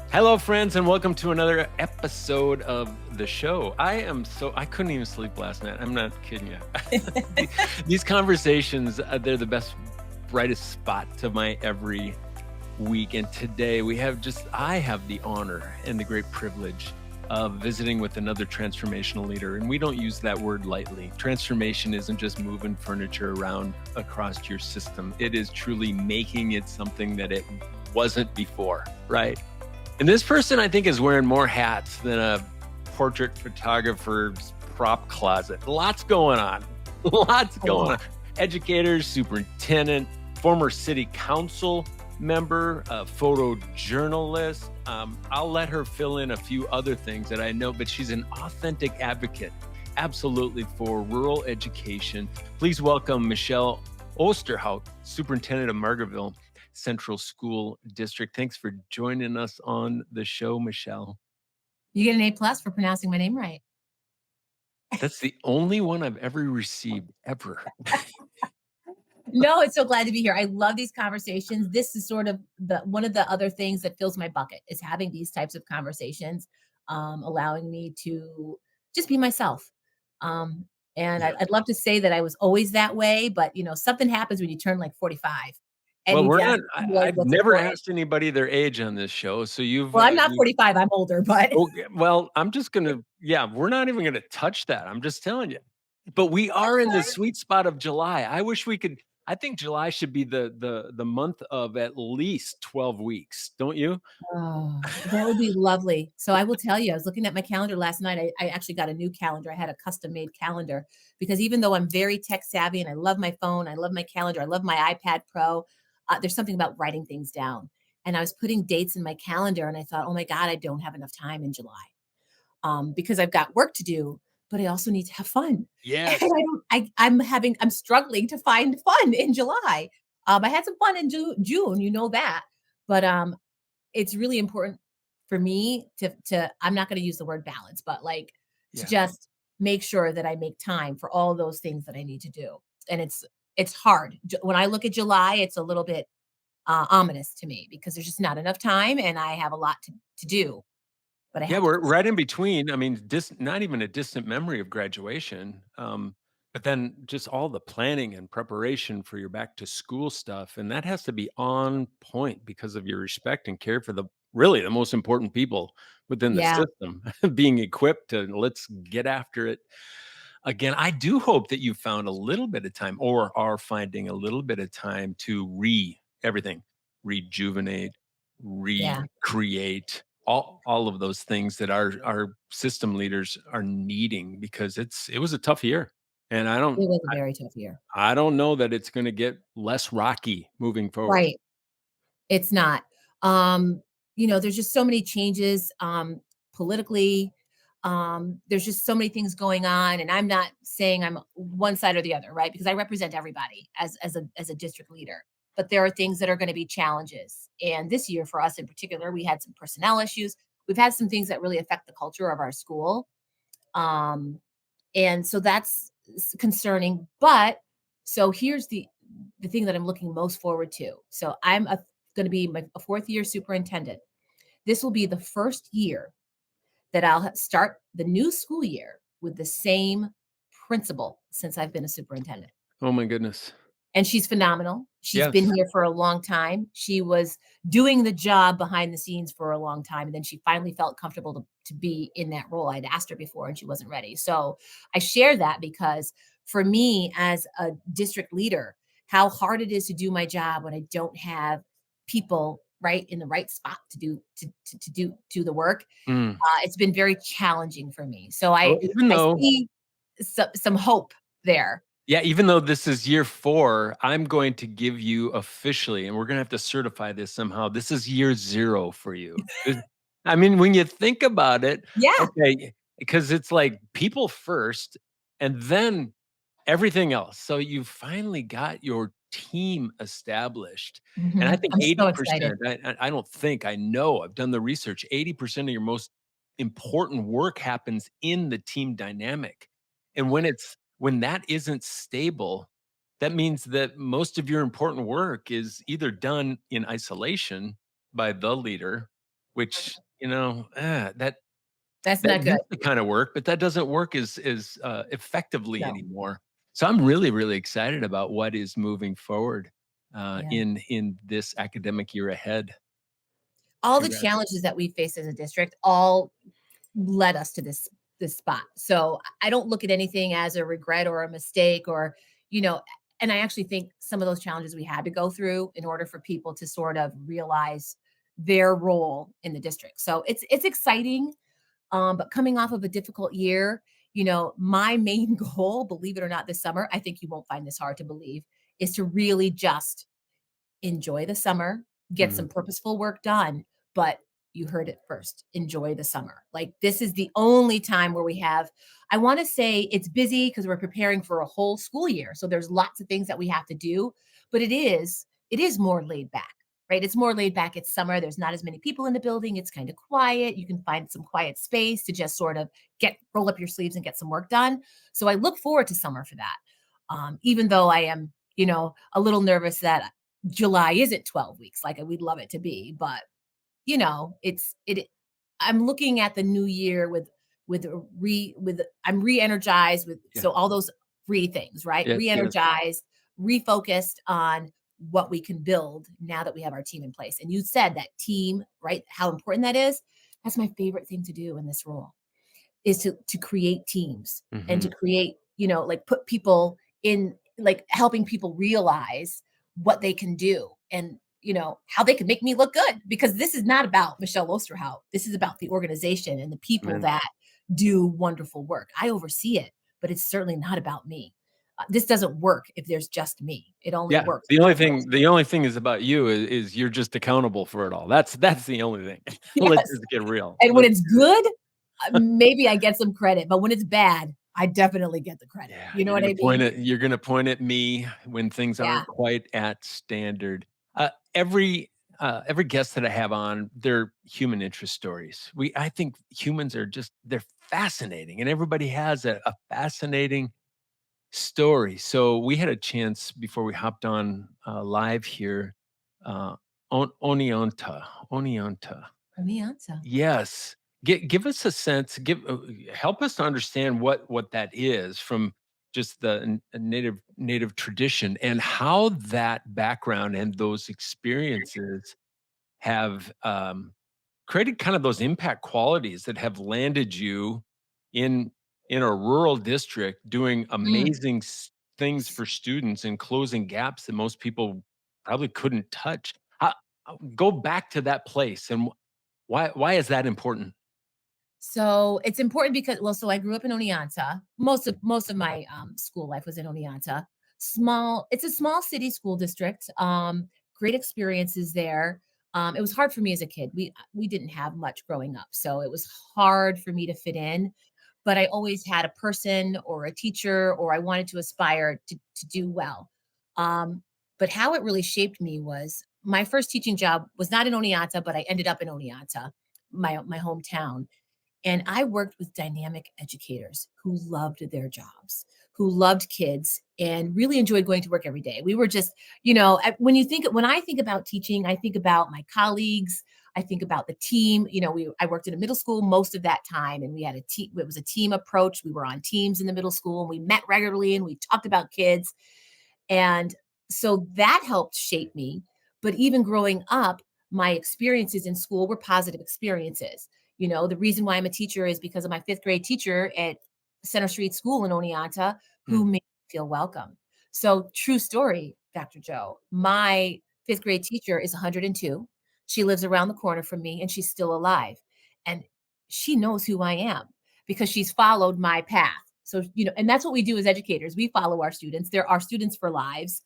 Hello, friends, and welcome to another episode of the show. I couldn't even sleep last night. I'm not kidding you. The- These conversations, they're the best, brightest spot to my every week. And today I have the honor and the great privilege of visiting with another transformational leader. And we don't use that word lightly. Transformation isn't just moving furniture around across your system, it is truly making it something that it wasn't before, right? And this person, I think, is wearing more hats than a portrait photographer's prop closet. Lots going on. Lots A going on. lot. Educators, superintendent, former city council member, a photojournalist. I'll let her fill in a few other things that I know, but she's an authentic advocate, absolutely, for rural education. Please welcome Michelle Osterhout, superintendent of Margaretville Central School District. Thanks for joining us on the show, Michelle. You get an A+ for pronouncing my name right. That's the only one I've ever received, ever. No, it's so glad to be here. I love these conversations. This is sort of the one of the other things that fills my bucket is having these types of conversations, allowing me to just be myself. Um, and Yeah. I'd love to say that I was always that way, but something happens when you turn like 45 and Well, you we're just not realize I've what's never important. asked anybody their age on this show, so Well, I'm not 45, I'm older, but okay, well, I'm just gonna yeah, we're not even gonna touch that, I'm just telling you. But we are in the okay. sweet spot of July. I think July should be the month of at least 12 weeks, don't you? Oh, that would be lovely. So I will tell you, I was looking at my calendar last night. I actually got a new calendar. I had a custom made calendar because even though I'm very tech savvy and I love my phone, I love my calendar, I love my iPad Pro, there's something about writing things down. And I was putting dates in my calendar and I thought, oh my God, I don't have enough time in July because I've got work to do, but I also need to have fun. And I Yes. don't, I'm struggling to find fun in July. I had some fun in June, you know that. But it's really important for me to I'm not going to use the word balance, but like to Yeah. just make sure that I make time for all those things that I need to do. And it's hard. When I look at July, it's a little bit ominous to me because there's just not enough time and I have a lot to do, but I Yeah, have to we're push right in through. between. I mean, not even a distant memory of graduation. But then just all the planning and preparation for your back to school stuff. And that has to be on point because of your respect and care for the really the most important people within the Yeah, system, being equipped to let's get after it again. I do hope that you found a little bit of time or are finding a little bit of time to everything, rejuvenate, yeah. recreate all of those things that our system leaders are needing because it was a tough year. And It was a very tough year. I don't know that it's gonna get less rocky moving forward. Right. It's not. Um, there's just so many changes politically. There's just so many things going on, and I'm not saying I'm one side or the other, right? Because I represent everybody as a district leader. But there are things that are going to be challenges. And this year, for us in particular, we had some personnel issues. We've had some things that really affect the culture of our school. Um, and so that's concerning. But so here's the thing that I'm looking most forward to. So I'm going to be a fourth year superintendent. This will be the first year that I'll start the new school year with the same principal since I've been a superintendent. Oh my goodness. And she's phenomenal. She's been Yes. here for a long time. She was doing the job behind the scenes for a long time, and then she finally felt comfortable to be in that role. I'd asked her before, and she wasn't ready. So I share that because for me as a district leader, how hard it is to do my job when I don't have people right in the right spot to do the work. Mm. It's been very challenging for me. So I Well, even I though see some hope there. yeah, even though this is year 4, I'm going to give you officially, and we're gonna have to certify this somehow, this is year 0 for you. I mean, when you think about it, Yeah. okay, because it's like people first and then everything else. So you finally got your team established, and I Mhm. think I'm so excited. 80%, I don't think, I know, I've done the research, 80% of your most important work happens in the team dynamic. And when that isn't stable, that means that most of your important work is either done in isolation by the leader which, that That's that not good. used to kinda work, but that doesn't work as effectively No. anymore. So I'm really, really excited about what is moving forward, Yeah. in this academic year ahead. All the Congrats. challenges that we face as a district all led us to this spot. So I don't look at anything as a regret or a mistake or, you know, and I actually think some of those challenges we had to go through in order for people to sort of realize their role in the district. So it's exciting, but coming off of a difficult year, my main goal, believe it or not, this summer, I think you won't find this hard to believe, is to really just enjoy the summer, get Mhm. some purposeful work done, but you heard it first. Enjoy the summer. Like this is the only time where we have I want to say it's busy because we're preparing for a whole school year. So there's lots of things that we have to do, but it is more laid back. Right? It's more laid back. It's summer. There's not as many people in the building. It's kind of quiet. You can find some quiet space to just sort of get roll up your sleeves and get some work done. So I look forward to summer for that. Even though I am, a little nervous that July isn't 12 weeks like we'd love it to be, but I'm looking at the new year with I'm re-energized with Yeah. so all those things, right? Yes, yes. Re-energized, refocused on what we can build now that we have our team in place. And you said that team, right? How important that is. That's my favorite thing to do in this role is to create teams and to Mhm. create, like put people in like helping people realize what they can do and how they can make me look good because this is not about Michelle Osterhout. This is about the organization and the people Man. that do wonderful work. I oversee it, but it's certainly not about me. This doesn't work if there's just me. It only Yeah, works the if only it works. thing the only thing is about you is you're just accountable for it all. That's the only thing. Let's Yes. just get real. And when Let's it's good, maybe I get some credit, but when it's bad, I definitely get the credit. Yeah, You know what I mean? you're gonna point at me when things Yeah. aren't quite at standard. Uh, every every guest that I have on, they're human interest stories. I think humans are they're fascinating, and everybody has a fascinating story. So we had a chance before we hopped on live here. Uh, Oneonta. Oneonta. Yes. Give us a sense, help us to understand what that is from just the native tradition and how that background and those experiences have, created kind of those impact qualities that have landed you in in a rural district doing Mm. amazing things for students and closing gaps that most people probably couldn't touch. Go back to that place and why is that important? So it's important because so I grew up in Oneonta. Most of my school life was in Oneonta. It's a small city school district. Great experiences there. It was hard for me as a kid. We didn't have much growing up, so it was hard for me to fit in. But I always had a person or a teacher, or I wanted to aspire to do well. Um, but how it really shaped me was my first teaching job was not in Oneonta, but I ended up in Oneonta, my hometown, and I worked with dynamic educators who loved their jobs, who loved kids and really enjoyed going to work every day. We were just, when I think about teaching, I think about my colleagues, I think about the team. I worked in a middle school most of that time and we had a team, it was a team approach. We were on teams in the middle school and we met regularly and we talked about kids. And so that helped shape me. But even growing up, my experiences in school were positive experiences. The reason why I'm a teacher is because of my fifth grade teacher at Center Street School in Oneonta Mm, who made me feel welcome. So, true story, Dr. Joe. My fifth grade teacher is 102. She lives around the corner from me and she's still alive. And she knows who I am because she's followed my path. So, and that's what we do as educators. We follow our students. They're our students for lives.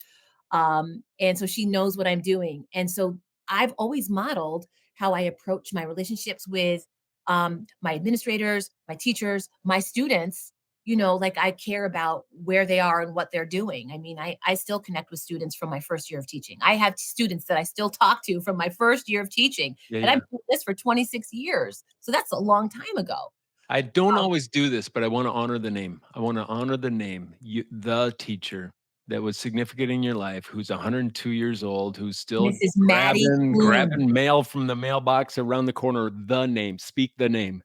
And so she knows what I'm doing. And so I've always modeled how I approach my relationships with my administrators, my teachers, my students. Like I care about where they are and what they're doing. I mean, I still connect with students from my first year of teaching. I have students that I still talk to from my first year of teaching, yeah, and I've yeah. been doing this for 26 years. So that's a long time ago. I don't Um, always do this, but I wanna honor the name. I wanna honor the name, the teacher that was significant in your life, who's 102 years old, who's still Mrs. Maddie grabbing Clune. mail from the mailbox around the corner, the name, speak the name.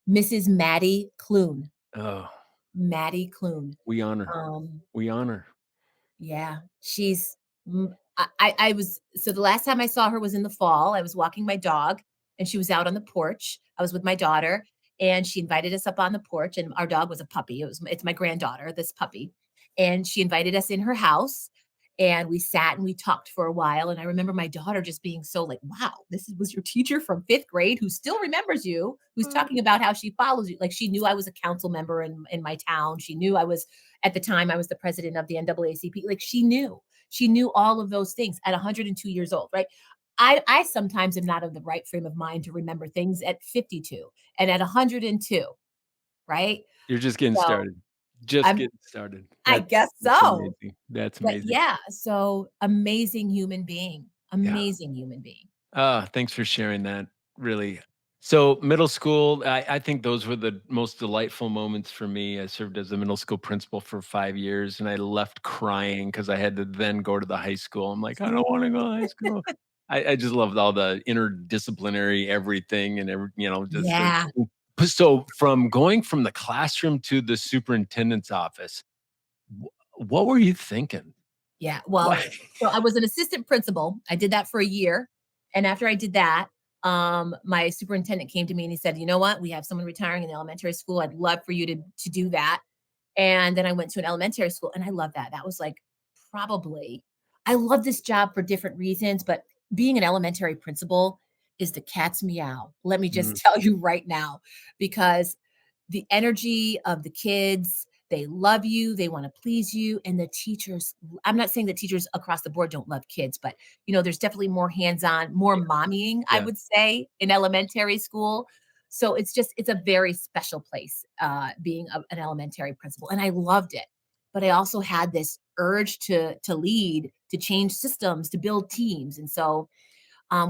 Mrs. Maddie Clune. Oh, Maddie Clune. we honor, Um, we honor. yeah, she's I was so the last time I saw her was in the fall. I was walking my dog and she was out on the porch. I was with my daughter and she invited us up on the porch and our dog was a puppy. It's my granddaughter, this puppy. And she invited us in her house and we sat and we talked for a while and I remember my daughter just being so like, "Wow, was your teacher from 5th grade who still remembers you, who's talking about how she follows you." Like she knew I was a council member in my town. She knew I was at the time I was the president of the NAACP. Like she knew. She knew all of those things at 102 years old, right? I sometimes am not of the right frame of mind to remember things at 52 and at 102, right? You're just getting So started. Just I'm getting started. I guess That's so. amazing. That's But amazing. yeah, so amazing human being. Yeah. Amazing human being. Ah, thanks for sharing that, really. So, middle school, I think those were the most delightful moments for me. I served as a middle school principal for 5 years, and I left crying because I had to then go to the high school. I'm like, "I don't wanna go to high school." I just loved all the interdisciplinary everything and just the Yeah. so from going from the classroom to the superintendent's office, wh what were you thinking? Yeah. Why? Well, so I was an assistant principal. I did that for a year. And after I did that, my superintendent came to me and he said, "You know what? We have someone retiring in the elementary school. I'd love for you to do that." And then I went to an elementary school and I love that. That was like probably I love this job for different reasons, but being an elementary principal is the cat's meow. Let me just Mm, tell you right now, because the energy of the kids, they love you, they want to please you, and the teachers. I'm not saying that teachers across the board don't love kids, but there's definitely more hands-on, more yeah, mommying, I yeah, would say, in elementary school. So it's a very special place, being an elementary principal, and I loved it. But I also had this urge to lead, to change systems, to build teams, and so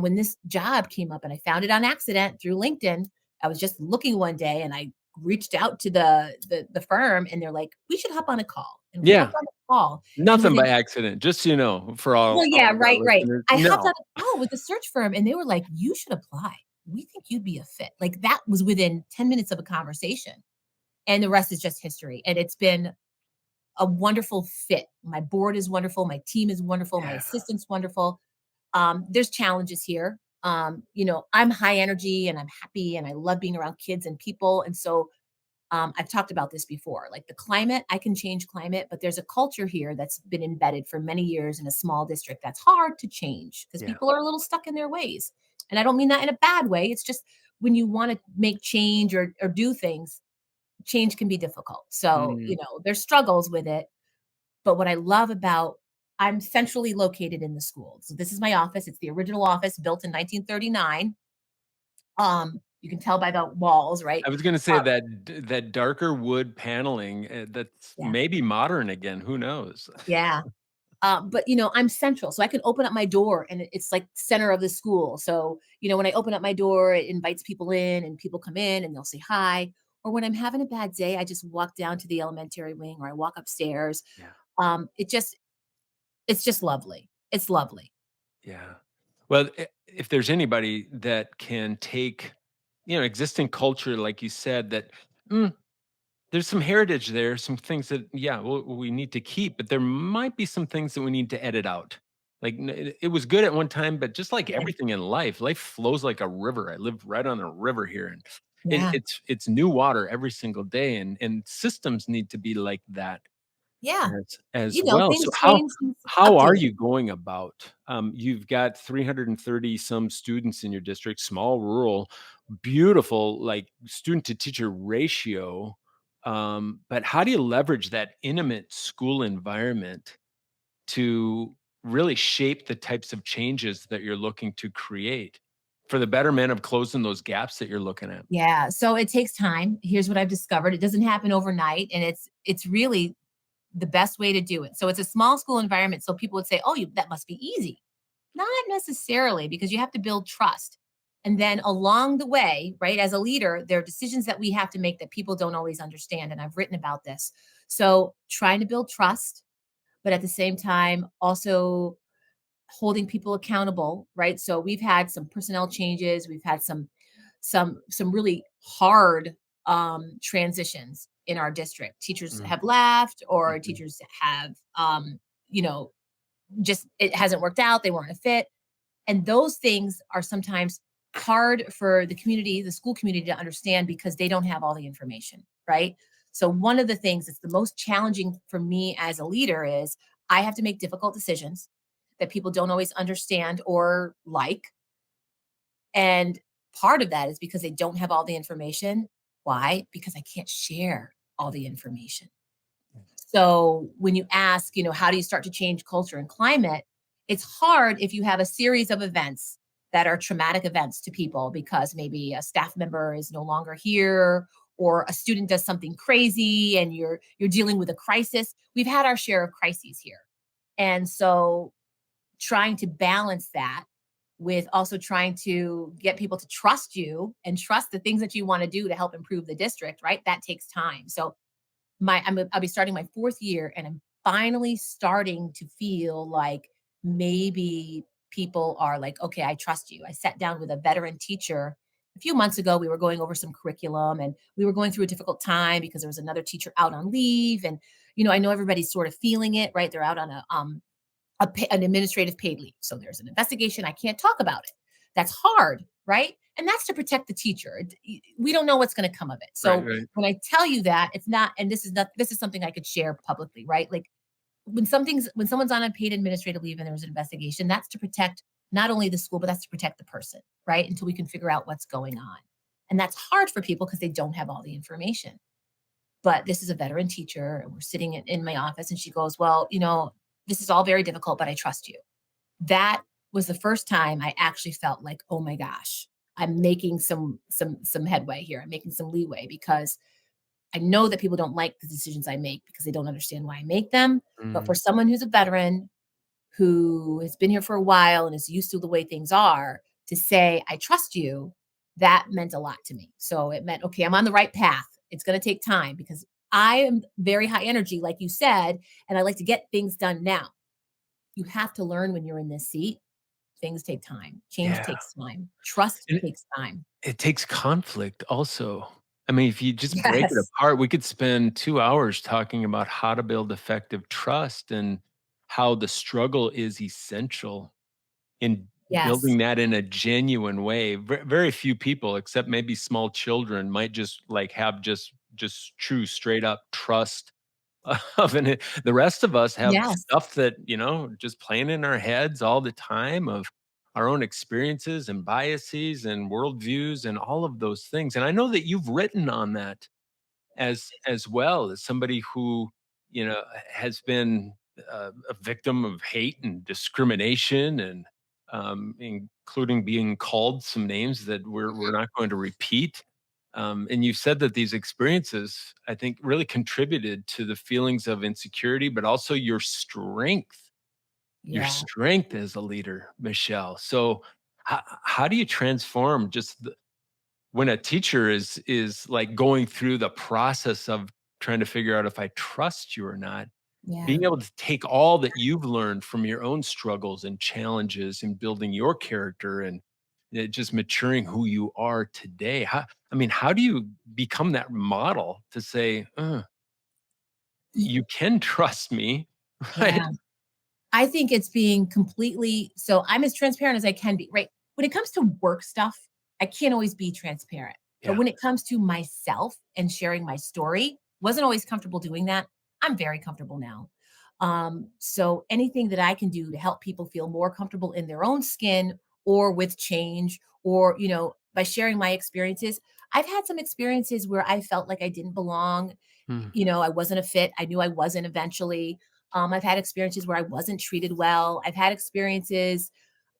when this job came up and I found it on accident through LinkedIn, I was just looking one day and I reached out to the firm and they're like, "We should hop on a call." And we yeah. hopped on a call and Nothing by within accident, just so you know, for well, all yeah, of our right. listeners. I hopped on No. a call with the search firm and they were like, "You should apply. We think you'd be a fit." Like that was within 10 minutes of a conversation. And the rest is just history. And it's been a wonderful fit. My board is wonderful, my team is wonderful, my Yeah, assistant's wonderful. There's challenges here. I'm high energy and I'm happy and I love being around kids and people. And so I've talked about this before. Like the climate, I can change climate, but there's a culture here that's been embedded for many years in a small district that's hard to change because yeah. people are a little stuck in their ways. And I don't mean that in a bad way. It's just when you want to make change or do things, change can be difficult. So, Mm. there's struggles with it, but what I love about I'm centrally located in the school. So this is my office. It's the original office built in 1939. You can tell by the walls, right? I was gonna say Uh, that darker wood paneling, that's yeah, maybe modern again, who knows? yeah. But I'm central, so I can open up my door, and it's like center of the school. So when I open up my door, it invites people in, and people come in, and they'll say hi. Or when I'm having a bad day, I just walk down to the elementary wing, or I walk upstairs. Yeah, It's just lovely. It's lovely. yeah. Well, if there's anybody that can take, existing culture, like you said, that mm, there's some heritage there, some things that, yeah, we need to keep, but there might be some things that we need to edit out. Like it was good at one time, but just like Yeah, everything in life, life flows like a river. I live right on a river here, and yeah, it's new water every single day, and systems need to be like that yeah. as well. So Things change, things how are update. you going about? You've got 330 some students in your district, small, rural, beautiful, like student to teacher ratio. But how do you leverage that intimate school environment to really shape the types of changes that you're looking to create for the betterment of closing those gaps that you're looking at? Yeah, so it takes time. Here's what I've discovered. It doesn't happen overnight, and it's really the best way to do it. So it's a small school environment, so people would say, "Oh, that must be easy." Not necessarily, because you have to build trust. And then along the way, right, as a leader, there are decisions that we have to make that people don't always understand, and I've written about this. So trying to build trust, but at the same time, also holding people accountable, right? So we've had some personnel changes, we've had some really hard transitions in our district. Teachers Mm, have left or mhm, teachers have you know, just it hasn't worked out, they weren't a fit. And those things are sometimes hard for the community, the school community to understand because they don't have all the information, right? So one of the things that's the most challenging for me as a leader is I have to make difficult decisions that people don't always understand or like. And part of that is because they don't have all the information. Why? Because I can't share all the information. So when you ask, how do you start to change culture and climate? It's hard if you have a series of events that are traumatic events to people because maybe a staff member is no longer here or a student does something crazy and you're dealing with a crisis. We've had our share of crises here. And so trying to balance that with also trying to get people to trust you and trust the things that you want to do to help improve the district, right? That takes time. So I'll be starting my 4th year and I'm finally starting to feel like maybe people are like, "Okay, I trust you." I sat down with a veteran teacher a few months ago. We were going over some curriculum and we were going through a difficult time because there was another teacher out on leave and I know everybody's sort of feeling it, right? They're out on an administrative paid leave. So there's an investigation. I can't talk about it. That's hard, right? And that's to protect the teacher. We don't know what's going to come of it. right, So right. when I tell you that, it's not, and this is something I could share publicly, right? Like when someone's on unpaid administrative leave and there's an investigation, that's to protect not only the school, but that's to protect the person, right? Until we can figure out what's going on. And that's hard for people because they don't have all the information. But this is a veteran teacher, and we're sitting in my office, and she goes, "Well, this is all very difficult, but I trust you." That was the first time I actually felt like, "Oh my gosh, I'm making some headway here. I'm making some leeway because I know that people don't like the decisions I make because they don't understand why I make them. But for Mm, someone who's a veteran who has been here for a while and is used to the way things are, to say, I trust you, that meant a lot to me. So it meant, okay, I'm on the right path. It's going to take time because I am very high energy, like you said, and I like to get things done now. You have to learn when you're in this seat. Things take time. Change yeah, takes time. Trust and takes time. it takes conflict also. I mean, if you just break it Yes. apart, we could spend 2 hours talking about how to build effective trust and how the struggle is essential in Yes. building that in a genuine way. Very few people, except maybe small children, might just, like, have just true straight up trust of and the rest of us have Yes. stuff that, just playing in our heads all the time of our own experiences and biases and worldviews and all of those things. And I know that you've written on that as well as somebody who, has been a victim of hate and discrimination and including being called some names that we're not going to repeat. And you've said that these experiences, I think, really contributed to the feelings of insecurity, but also your Yeah. strength as a leader, Michelle. So, how do you transform just when a teacher is like going through the process of trying to figure out if I trust you or not, Yeah. being able to take all that you've learned from your own struggles and challenges in building your character and just maturing who you are today. How do you become that model to say, Y- you can trust me, right? Yeah. I think it's being completely so I'm as transparent as I can be, right? When it comes to work stuff, I can't always be transparent. But Yeah. when it comes to myself and sharing my story, wasn't always comfortable doing that. I'm very comfortable now. So anything that I can do to help people feel more comfortable in their own skin or with change or, by sharing my experiences. I've had some experiences where I felt like I didn't belong. Mm, I wasn't a fit. I knew I wasn't eventually. I've had experiences where I wasn't treated well. I've had experiences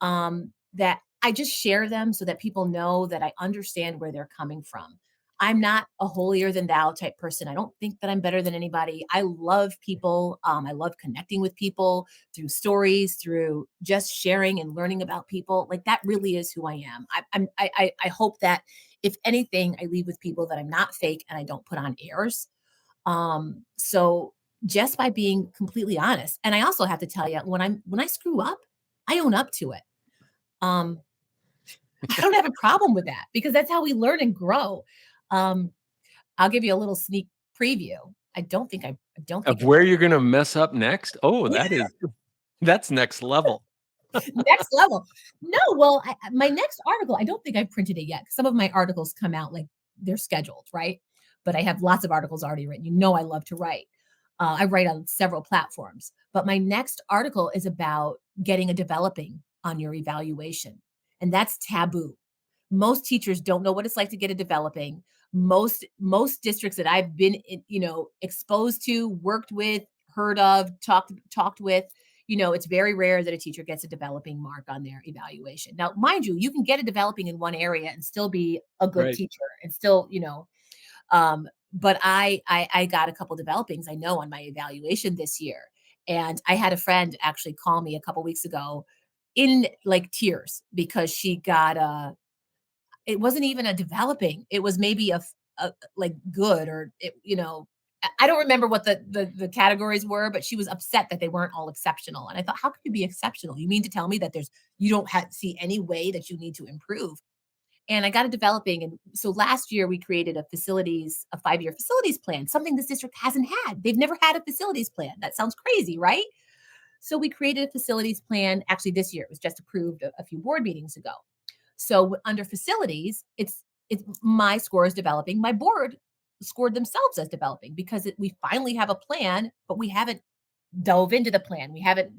that I just share them so that people know that I understand where they're coming from. I'm not a holier than thou type person. I don't think that I'm better than anybody. I love people. I love connecting with people through stories, through just sharing and learning about people. Like that really is who I am. I hope that if anything, I leave with people that I'm not fake and I don't put on airs. So just by being completely honest. And I also have to tell you, when I screw up, I own up to it. Um, I don't have a problem with that because that's how we learn and grow. Um, I'll give you a little sneak preview. I don't think Of I where you're gonna mess up next? Oh, yeah, that's next level. next level. No, well, my next article, I don't think I've printed it yet. Some of my articles come out like they're scheduled, right? But I have lots of articles already written. You know, I love to write. I write on several platforms, but my next article is about getting a developing on your evaluation, and that's taboo. Most teachers don't know what it's like to get a developing. Most districts that I've been exposed to, worked with, heard of, talked with, it's very rare that a teacher gets a developing mark on their evaluation. Now, mind you, you can get a developing in one area and still be a good Right. teacher and still, but I got a couple developings I know on my evaluation this year. And I had a friend actually call me a couple weeks ago in like tears because she got a it wasn't even a developing. It was maybe like good or I don't remember what the categories were, but she was upset that they weren't all exceptional. And I thought, how could you be exceptional? You mean to tell me that you don't see any way that you need to improve? And I got a developing. And so last year we created a 5-year facilities plan, something this district hasn't had. They've never had a facilities plan. That sounds crazy, right? So we created a facilities plan. Actually, this year it was just approved a few board meetings ago. So under facilities, it's my score is developing. My board scored themselves as developing because we finally have a plan, but we haven't dove into the plan. We haven't,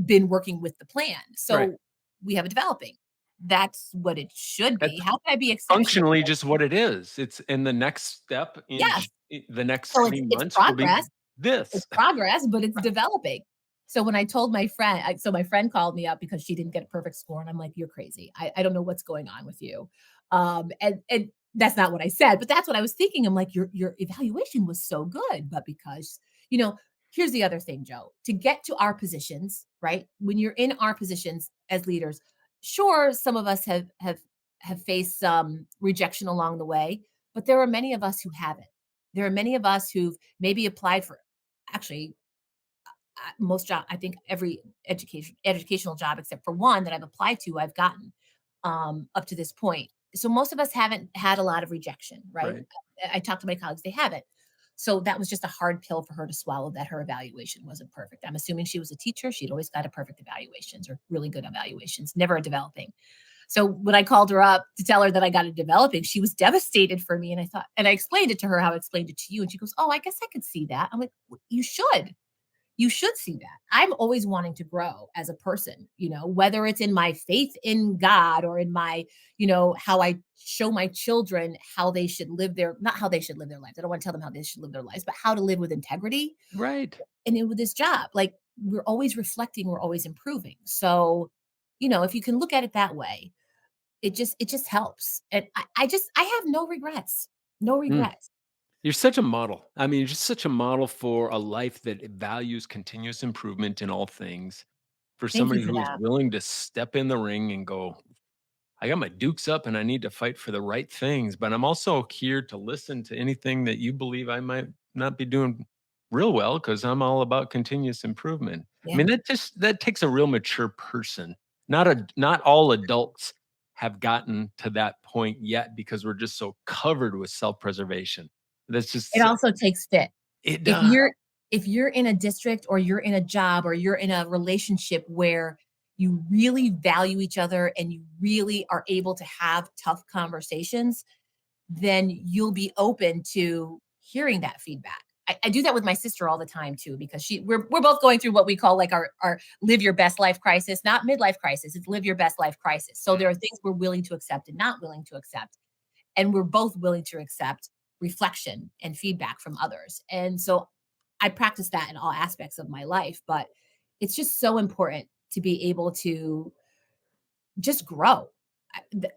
been working with the plan. Right. So we have a developing. That's what it should be. That's How can I be exceptional? functionally just what it is. It's and the next step in Yes. the next So 3 it's months will be progress. this. It's progress, but it's developing. So when I told my friend, so my friend called me up because she didn't get a perfect score, and I'm like, "You're crazy. I don't know what's going on with you." And that's not what I said, but that's what I was thinking. I'm like, "Your evaluation was so good, but because you know." Here's the other thing, Joe. To get to our positions, right? When you're in our positions as leaders, sure, some of us have faced some rejection along the way, but there are many of us who haven't. There are many of us who've maybe applied for actually most job I think every educational job except for one that I've applied to, I've gotten up to this point. So most of us haven't had a lot of rejection, right? Right. I talked to my colleagues, they haven't. So that was just a hard pill for her to swallow that her evaluation wasn't perfect. I'm assuming she was a teacher. She'd always got a perfect evaluations or really good evaluations, never a developing. So when I called her up to tell her that I got a developing, she was devastated for me. And I explained it to her how I explained it to you. And she goes, "Oh, I guess I could see that." I'm like, You should. You should see that. I'm always wanting to grow as a person, whether it's in my faith in God or in my, how I show my children how they should live not how they should live their lives. I don't want to tell them how they should live their lives, but how to live with integrity. Right. And then with this job, like we're always reflecting, we're always improving. So, if you can look at it that way, it just helps. And I have no regrets. No Mm. regrets. You're such a model. I mean, you're just such a model for a life that values continuous improvement in all things. For Thank you somebody for who is that. willing to step in the ring and go, I got my dukes up and I need to fight for the right things, but I'm also here to listen to anything that you believe I might not be doing real well because I'm all about continuous improvement. I Yeah. mean, that takes a real mature person. Not all adults have gotten to that point yet because we're just so covered with self-preservation. That's It just also takes fit. it If does. you're in a district or you're in a job or you're in a relationship where you really value each other and you really are able to have tough conversations, then you'll be open to hearing that feedback. I do that with my sister all the time too, because we're both going through what we call like our live your best life crisis, not midlife crisis. It's live your best life crisis. So there are things we're willing to accept and not willing to accept. And we're both willing to accept reflection and feedback from others. And so I practice that in all aspects of my life, but it's just so important to be able to just grow.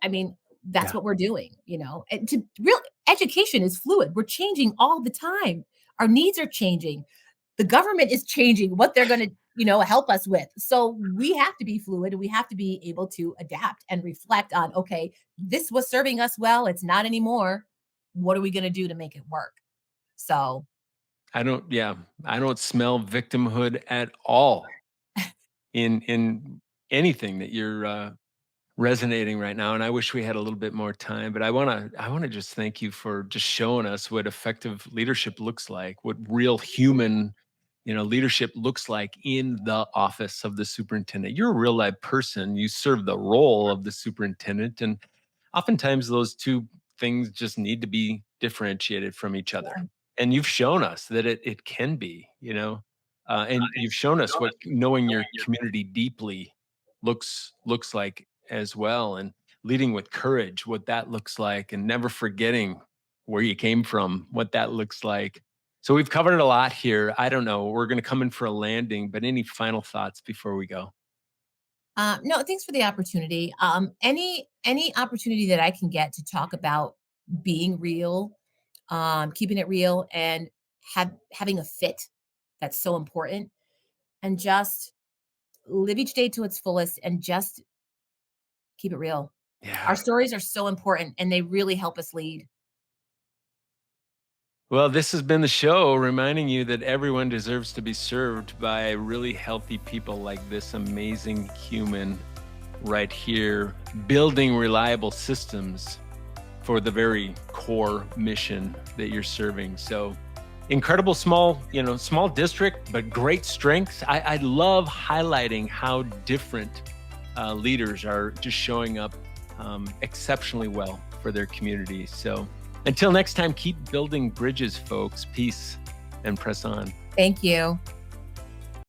I mean, that's Yeah. what we're doing, and to real education is fluid. We're changing all the time. Our needs are changing. The government is changing what they're going to, help us with. So we have to be fluid and we have to be able to adapt and reflect on, okay, this was serving us well. It's not anymore. What are we going to do to make it work? So Yeah, I don't smell victimhood at all in anything that you're resonating right now, and I wish we had a little bit more time, but I wanna just thank you for just showing us what effective leadership looks like, what real human, leadership looks like in the office of the superintendent. You're a real live person. You serve the role of the superintendent, and oftentimes those two things just need to be differentiated from each other. Yeah. And you've shown us that it can be, and you've shown us what knowing your community deeply looks like as well, and leading with courage, what that looks like, and never forgetting where you came from, what that looks like. So we've covered a lot here. I don't know. We're going to come in for a landing, but any final thoughts before we go? No, thanks for the opportunity. Any opportunity that I can get to talk about being real, keeping it real, and having a fit, that's so important, and just live each day to its fullest, and just keep it real. Our Yeah. stories are so important, and they really help us lead. Well, this has been the show reminding you that everyone deserves to be served by really healthy people like this amazing human right here, building reliable systems for the very core mission that you're serving. So incredible small district, but great strengths. I love highlighting how different leaders are just showing up exceptionally well for their communities. So until next time, keep building bridges, folks. Peace and press on. Thank you.